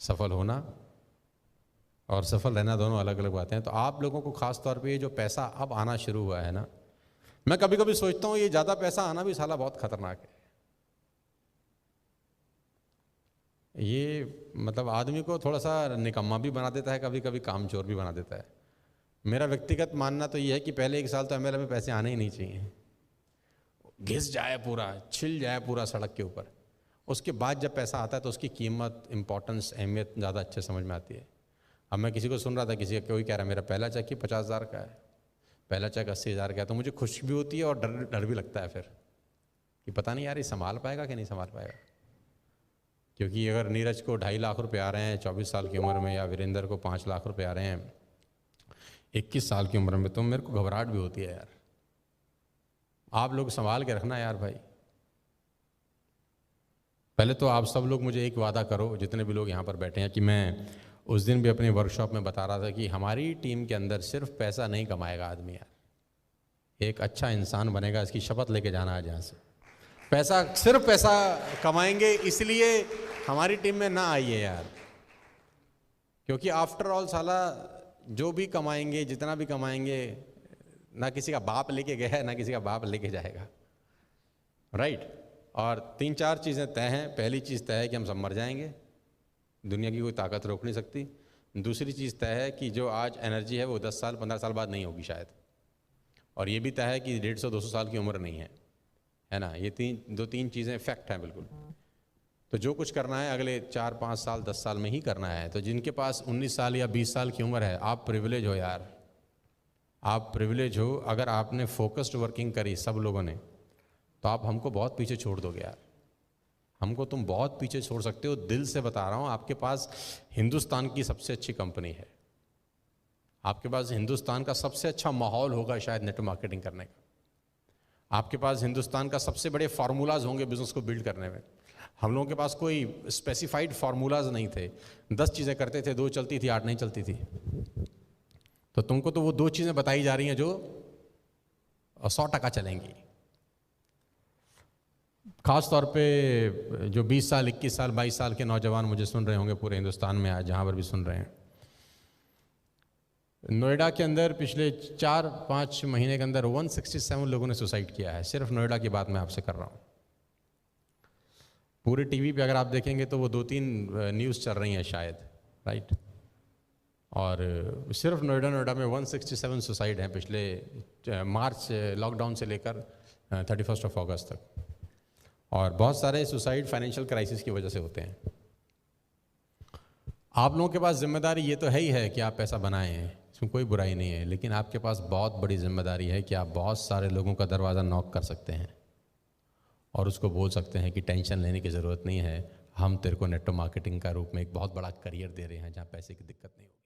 सफल होना और सफल रहना दोनों अलग अलग बातें हैं। तो आप लोगों को खास तौर पे ये जो पैसा अब आना शुरू हुआ है ना, मैं कभी कभी सोचता हूँ ये ज़्यादा पैसा आना भी साला बहुत खतरनाक है। ये मतलब आदमी को थोड़ा सा निकम्मा भी बना देता है, कभी कभी कामचोर भी बना देता है। मेरा व्यक्तिगत मानना तो ये है कि पहले 1 साल तो एमएलए में पैसे आने ही नहीं चाहिए, घिस जाए पूरा, छिल जाए पूरा सड़क के ऊपर। उसके बाद जब पैसा आता है तो उसकी कीमत, इंपॉर्टेंस, अहमियत ज़्यादा अच्छे समझ में आती है। अब मैं किसी को सुन रहा था, किसी का कोई कह रहा है मेरा पहला चेक ही 50,000 का है, पहला चेक 80,000 का है, तो मुझे खुशी भी होती है और डर भी लगता है फिर कि पता नहीं यार ये संभाल पाएगा कि नहीं संभाल पाएगा। क्योंकि अगर नीरज को 2.5 लाख रुपए आ रहे हैं 24 साल की उम्र में, या वीरेंद्र को 5 लाख रुपए आ रहे हैं 21 साल की उम्र में, तो मेरे को घबराहट भी होती है यार। आप लोग संभाल के रखना यार भाई। पहले तो आप सब लोग मुझे एक वादा करो, जितने भी लोग यहाँ पर बैठे हैं, कि मैं उस दिन भी अपने वर्कशॉप में बता रहा था कि हमारी टीम के अंदर सिर्फ पैसा नहीं कमाएगा आदमी यार, एक अच्छा इंसान बनेगा, इसकी शपथ लेके जाना है। जहाँ से पैसा, सिर्फ पैसा कमाएंगे इसलिए हमारी टीम में ना आइए यार, क्योंकि आफ्टर ऑल साला जो भी कमाएंगे, जितना भी कमाएंगे, ना किसी का बाप लेके गया है ना किसी का बाप लेके जाएगा, राइट। और 3-4 चीज़ें तय हैं। पहली चीज़ तय है कि हम सब मर जाएंगे, दुनिया की कोई ताकत रोक नहीं सकती। दूसरी चीज़ तय है कि जो आज एनर्जी है वो 10 साल 15 साल बाद नहीं होगी शायद। और ये भी तय है कि 150-200 साल की उम्र नहीं है ना। ये 2-3 चीज़ें फैक्ट हैं बिल्कुल। तो जो कुछ करना है अगले 4-5 साल 10 साल में ही करना है। तो जिनके पास 19 साल या 20 साल की उम्र है, आप प्रिविलेज हो यार, आप प्रिविलेज हो। अगर आपने फोकस्ड वर्किंग करी सब लोगों ने, तो आप हमको बहुत पीछे छोड़ दोगे यार। हमको तुम बहुत पीछे छोड़ सकते हो, दिल से बता रहा हूँ। आपके पास हिंदुस्तान की सबसे अच्छी कंपनी है, आपके पास हिंदुस्तान का सबसे अच्छा माहौल होगा शायद नेटवर्क मार्केटिंग करने का, आपके पास हिंदुस्तान का सबसे बड़े फार्मूलाज होंगे बिजनेस को बिल्ड करने में। हम लोगों के पास कोई स्पेसिफाइड फार्मूलाज नहीं थे। 10 चीज़ें करते थे, 2 चलती थी, 8 नहीं चलती थी। तो तुमको तो वो 2 चीज़ें बताई जा रही हैं जो 100% चलेंगी। खास तौर पे जो 20 साल, 21 साल, 22 साल के नौजवान मुझे सुन रहे होंगे पूरे हिंदुस्तान में, आज जहाँ पर भी सुन रहे हैं। नोएडा के अंदर पिछले 4-5 महीने के अंदर 167 लोगों ने सुसाइड किया है। सिर्फ नोएडा की बात मैं आपसे कर रहा हूँ। पूरे टीवी पे अगर आप देखेंगे तो वो 2-3 न्यूज़ चल रही हैं शायद, राइट। और सिर्फ नोएडा में 167 सुसाइड हैं पिछले मार्च लॉकडाउन से लेकर 31 अगस्त तक। और बहुत सारे सुसाइड फाइनेंशियल क्राइसिस की वजह से होते हैं। आप लोगों के पास जिम्मेदारी ये तो है ही है कि आप पैसा बनाएं, इसमें कोई बुराई नहीं है, लेकिन आपके पास बहुत बड़ी जिम्मेदारी है कि आप बहुत सारे लोगों का दरवाज़ा नॉक कर सकते हैं और उसको बोल सकते हैं कि टेंशन लेने की ज़रूरत नहीं है, हम तेरे को नेटवर्क मार्केटिंग का रूप में एक बहुत बड़ा करियर दे रहे हैं जहाँ पैसे की दिक्कत नहीं होगी।